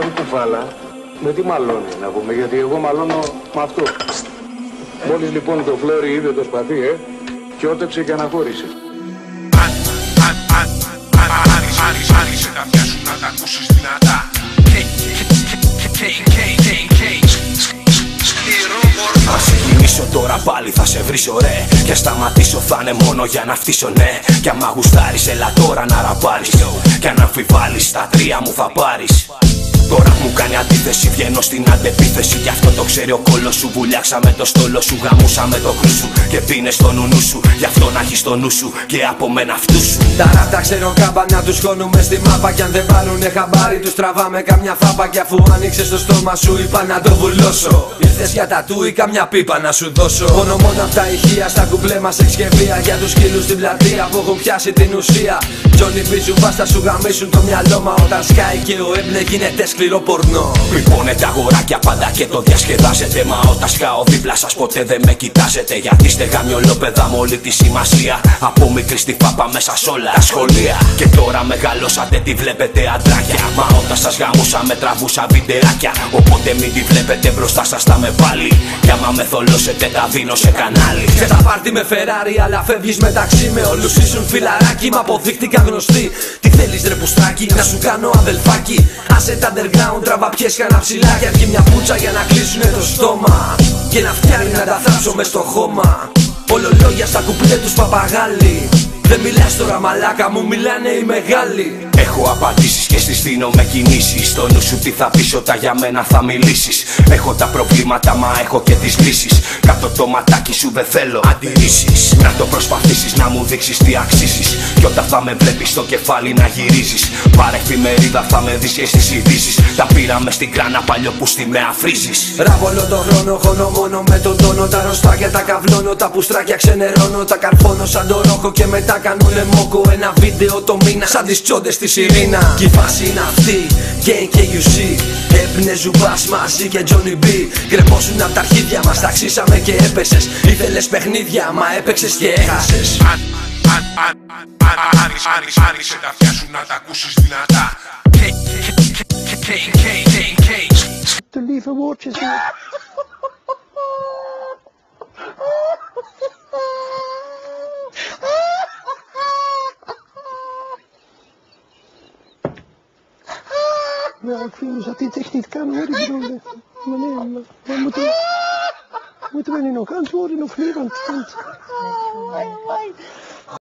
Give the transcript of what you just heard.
μωρή κουφάλα, με τι μαλώνει να πούμε, γιατί εγώ μαλώνω με αυτό. Μόλις λοιπόν το φλόρι είδε το σπαθί, και ότεψε και αναχώρησε. Άνοιξε τα αυτιά σου να τα ακούσεις δυνατά. Θα ξεκινήσω τώρα πάλι, θα σε βρίσω ρε. Και σταματήσω θα είναι μόνο για να φτύσω ναι. Κι άμα γουστάρεις έλα τώρα να ραπάρεις. Κι αν αμφιβάλλεις τα τρία μου θα πάρεις. Τώρα μου κάνει αντίθεση, βγαίνω στην αντεπίθεση. Γι' αυτό το ξέρει ο κόλος σου. Βουλιάξαμε το στόλο σου, γαμούσαμε το κρού σου. Και πίνες στο νουνού σου, γι' αυτό να έχεις το νου σου. Και από μένα αυτού σου. Τα ράπτα ξέρω κάμπανα, τους χώνουμε στη μάπα. Κι αν δεν πάρουνε χαμπάρι, τους τραβάμε καμιά φάπα. Κι αφού άνοιξες το στόμα σου, είπα να το βουλώσω. Ήρθες για τατού ή καμιά πίπα να σου δώσω. Πόνο μόνο απ' τα ηχεία, στα κουμπλέ μας εξκευεία. Για τους σκύλους στην πλατεία που έχουν πιάσει την ουσία. Τζόνι μπίζου βάστα σου γαμίσουν το μυαλό. Μα όταν σκάει και ο έμπνε γίνεται σκληρό πορνό. Πληγώνετε αγοράκια πάντα και το διασκεδάζετε. Μα όταν σκάω δίπλα σας ποτέ δεν με κοιτάζετε. Γιατί είστε γαμιολόπεδα με όλη τη σημασία. Από μικρή στη φάπα μέσα σ' όλα τα σχολεία. Και τώρα μεγαλώσατε τι βλέπετε αντράκια. Μα όταν σας γαμούσα με τραβούσα βιντεάκια. Οπότε μην τη βλέπετε μπροστά σας θα με βάλει. Κι άμα με θολώσετε τα δίνω σε κανάλι. Και τα πάρτι με Ferrari αλλά φεύγεις μεταξύ. Με όλους ήσουν φιλαράκι μα αποδείχτηκαν γνωστοί. Τι θέλεις ρε πουστράκι, να σου κάνω αδελφάκι. Άσε τα underground, τραβά πιες κανένα ψηλά. Και αρκεί μια πουτσα για να κλείσουνε το στόμα. Και να φτιάχνει να τα θάψω μες στο χώμα. Όλο λόγια στα κουπλέ τους παπαγάλοι. Δεν μιλάς τώρα μαλάκα μου, μιλάνε οι μεγάλοι. Έχω απαντήσεις και στις δίνω με κινήσεις. Στο νου σου τι θα πεις όταν για μένα θα μιλήσεις. Έχω τα προβλήματα μα έχω και τις λύσεις. Κάτω το ματάκι σου δεν θέλω αντιρρήσεις. Να το προσπαθήσεις να μου δείξεις τι αξίζεις. Κι όταν θα με βλέπεις στο κεφάλι να γυρίζεις. Πάρε εφημερίδα θα με δεις και στις ειδήσεις. Τα πήραμε στην κράνα παλιό που στη με αφρίζεις. Ράβω όλο τον χρόνο, χώνω μόνο με τον τόνο. Τα ροστάκια τα καυλώνω, τα πουστράκια ξενερώνω. Τα καρφώνω σαν το ρόχο και μετά κάνουνε μόκο. Ένα βίντεο το μήνα σαν τις τσόντες στη Σιρήνα. Κι η φάση είναι αυτή, KKUC. Έπνε ζουμπάς μαζί και Johnny B. Γκρεμόσουν απ' τα αρχίδια μας, ταξίσαμε και έπεσες. Ήθελες παιχνίδια, μα έπαιξες και έχασες. Άνοιξε τα αυτιά σου να τα ακούσεις δυνατά. To leave her watches here. Ja, ik vind dus dat dit echt niet kan hoor, ik bedoel, maar nee, maar moeten we nu nog antwoorden of niet, want